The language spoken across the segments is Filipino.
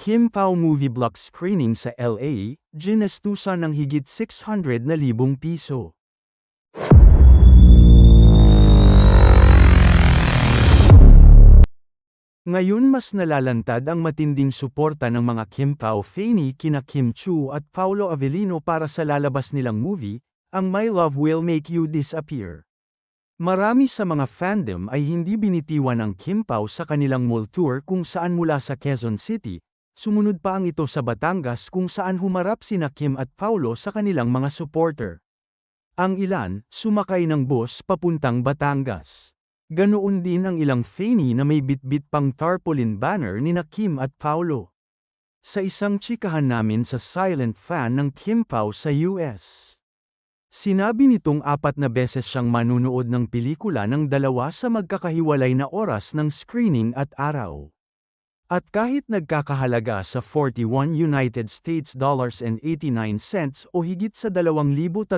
Kim Pao movie block screening sa LA, ginestusan ng higit 600,000 piso. Ngayon mas nalalantad ang matinding suporta ng mga Kim Pao Fanny kina Kim Chiu at Paolo Avellino para sa lalabas nilang movie, ang My Love Will Make You Disappear. Marami sa mga fandom ay hindi binitiwan ang Kim Pao sa kanilang mall tour kung saan mula sa Quezon City, sumunod pa ang ito sa Batangas kung saan humarap sina Kim at Paolo sa kanilang mga supporter. Ang ilan, sumakay ng bus papuntang Batangas. Ganoon din ang ilang Fanny na may bitbit pang tarpaulin banner nina Kim at Paolo. Sa isang tsikahan namin sa silent fan ng Kim Pao sa US. Sinabi nitong 4 na beses siyang manunood ng pelikula ng dalawa sa magkakahiwalay na oras ng screening at araw. At kahit nagkakahalaga sa 41 United States dollars and 89 cents o higit sa 2,350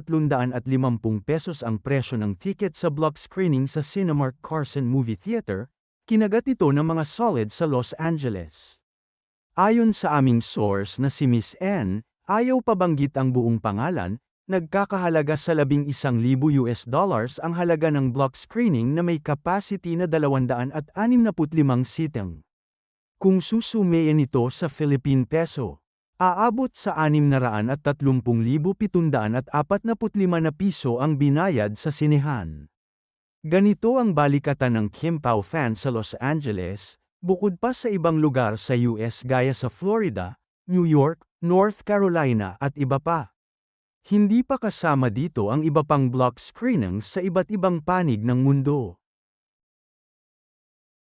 pesos ang presyo ng ticket sa block screening sa Cinemark Carson Movie Theater, kinagat ito ng mga solid sa Los Angeles. Ayon sa aming source na si Miss N, ayaw pabanggit ang buong pangalan, nagkakahalaga sa 11,000 US dollars ang halaga ng block screening na may capacity na 265 sitang. Kung susumein ito sa Philippine peso, aabot sa 630,745 na piso ang binayad sa sinehan. Ganito ang balikatan ng Kim Pao fan sa Los Angeles, bukod pa sa ibang lugar sa US gaya sa Florida, New York, North Carolina at iba pa. Hindi pa kasama dito ang iba pang block screenings sa iba't ibang panig ng mundo.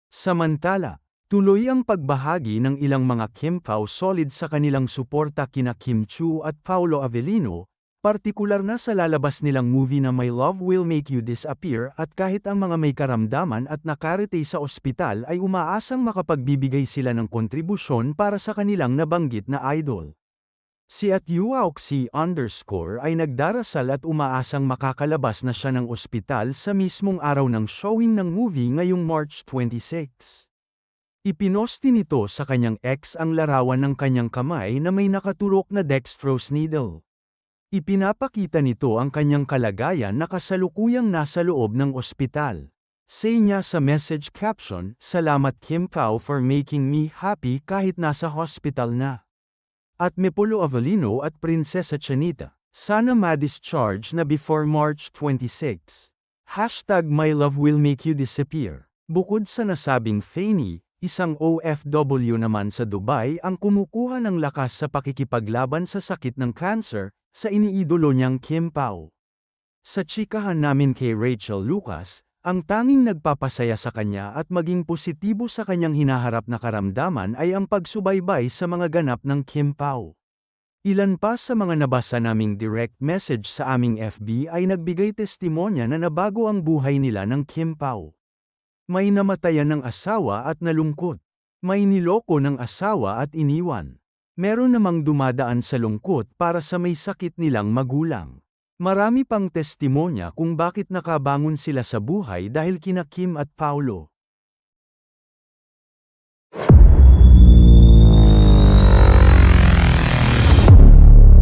Samantala, tuloy ang pagbahagi ng ilang mga Kim Pao solid sa kanilang suporta kina Kim Chiu at Paolo Avellino, partikular na sa lalabas nilang movie na My Love Will Make You Disappear at kahit ang mga may karamdaman at nakarete sa ospital ay umaasang makapagbibigay sila ng kontribusyon para sa kanilang nabanggit na idol. Si @UAOXI_ ay nagdarasal at umaasang makakalabas na siya ng ospital sa mismong araw ng showing ng movie ngayong March 26. Ipinosti nito sa kanyang ex ang larawan ng kanyang kamay na may nakaturok na dextrose needle. Ipinapakita nito ang kanyang kalagayan na kasalukuyang nasa loob ng ospital. Say niya sa message caption, "Salamat Kim Pao for making me happy kahit nasa hospital na." At Paolo Avellino at Prinsesa Chanita, "Sana ma-discharge na before March 26. #My Love Will Make You Disappear." Bukod sa nasabing Fanny, isang OFW naman sa Dubai ang kumukuha ng lakas sa pakikipaglaban sa sakit ng cancer, sa iniidolo niyang Kim Pao. Sa tsikahan namin kay Rachel Lucas, ang tanging nagpapasaya sa kanya at maging positibo sa kanyang hinaharap na karamdaman ay ang pagsubaybay sa mga ganap ng Kim Pao. Ilan pa sa mga nabasa naming direct message sa aming FB ay nagbigay testimonya na nabago ang buhay nila ng Kim Pao. May namatayan ng asawa at nalungkot. May niloko ng asawa at iniwan. Meron namang dumadaan sa lungkot para sa may sakit nilang magulang. Marami pang testimonya kung bakit nakabangon sila sa buhay dahil kina Kim at Paolo.